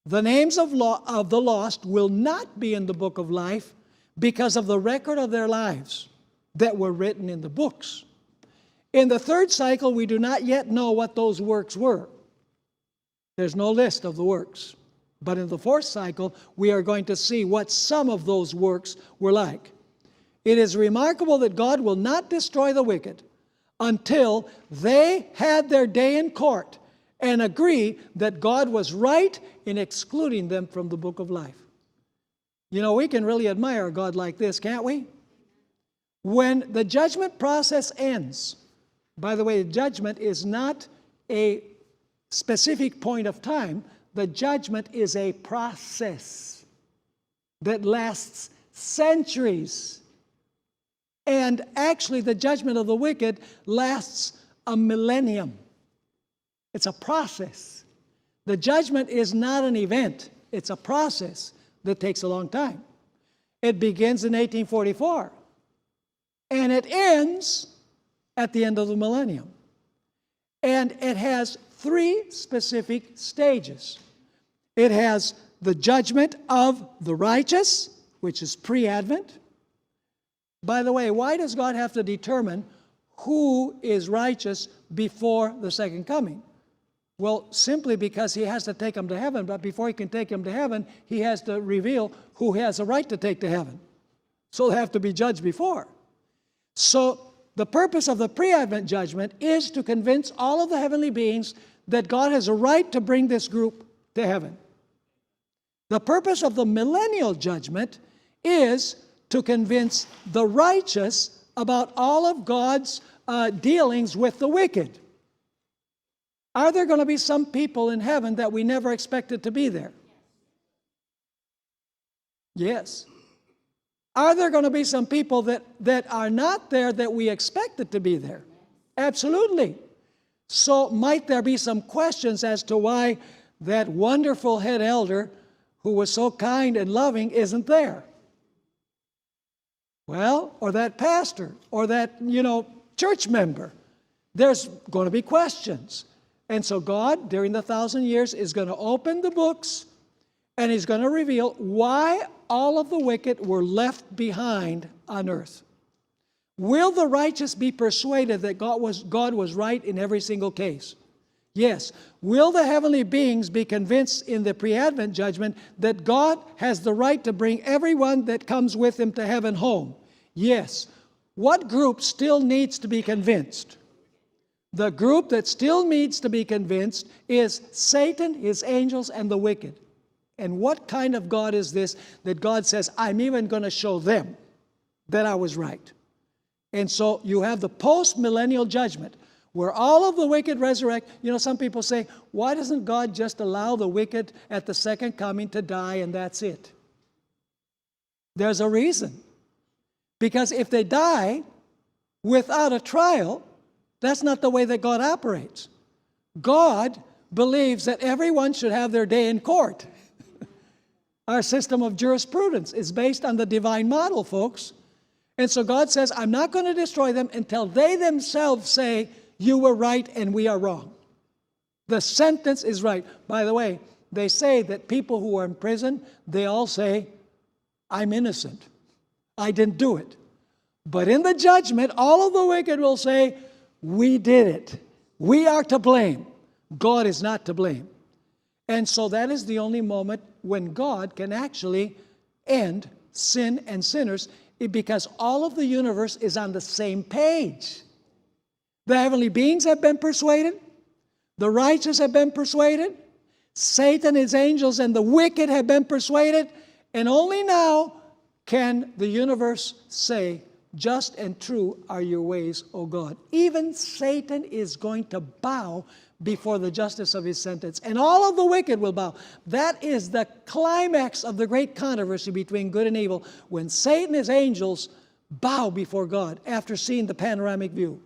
The names of the lost will not be in the book of life because of the record of their lives that were written in the books. In the third cycle, we do not yet know what those works were. There's no list of the works. But in the fourth cycle, we are going to see what some of those works were like. It is remarkable that God will not destroy the wicked until they had their day in court and agree that God was right in excluding them from the book of life. You know, we can really admire a God like this, can't we? When the judgment process ends, by the way, judgment is not a specific point of time. The judgment is a process that lasts centuries. And actually, the judgment of the wicked lasts a millennium. It's a process. The judgment is not an event. It's a process that takes a long time. It begins in 1844. And it ends at the end of the millennium. And it has three specific stages. It has the judgment of the righteous, which is pre-Advent. By the way, why does God have to determine who is righteous before the second coming? Well, simply because he has to take them to heaven, but before he can take them to heaven, he has to reveal who has a right to take to heaven. So they have to be judged before. So the purpose of the pre-Advent judgment is to convince all of the heavenly beings that God has a right to bring this group to heaven. The purpose of the millennial judgment is to convince the righteous about all of God's dealings with the wicked. Are there going to be some people in heaven that we never expected to be there? Yes. Are there going to be some people that are not there that we expected to be there? Absolutely. So might there be some questions as to why that wonderful head elder who was so kind and loving isn't there? Well, or that pastor, or that, church member. There's going to be questions. And so God, during the 1,000 years, is going to open the books, and he's going to reveal why all of the wicked were left behind on earth. Will the righteous be persuaded that God was right in every single case? Yes. Will the heavenly beings be convinced in the pre-Advent judgment that God has the right to bring everyone that comes with him to heaven home? Yes. What group still needs to be convinced? The group that still needs to be convinced is Satan, his angels, and the wicked. And what kind of God is this that God says, I'm even going to show them that I was right? And so you have the post-millennial judgment where all of the wicked resurrect. Some people say, why doesn't God just allow the wicked at the second coming to die and that's it? There's a reason. Because if they die without a trial, that's not the way that God operates. God believes that everyone should have their day in court. Our system of jurisprudence is based on the divine model, folks. And so God says, I'm not going to destroy them until they themselves say, you were right and we are wrong. The sentence is right. By the way, they say that people who are in prison, they all say, I'm innocent. I didn't do it. But in the judgment, all of the wicked will say, we did it. We are to blame. God is not to blame. And so that is the only moment when God can actually end sin and sinners, because all of the universe is on the same page. The heavenly beings have been persuaded. The righteous have been persuaded. Satan, his angels, and the wicked have been persuaded. And only now can the universe say, just and true are your ways, O God. Even Satan is going to bow before the justice of his sentence. And all of the wicked will bow. That is the climax of the great controversy between good and evil, when Satan and his angels bow before God after seeing the panoramic view.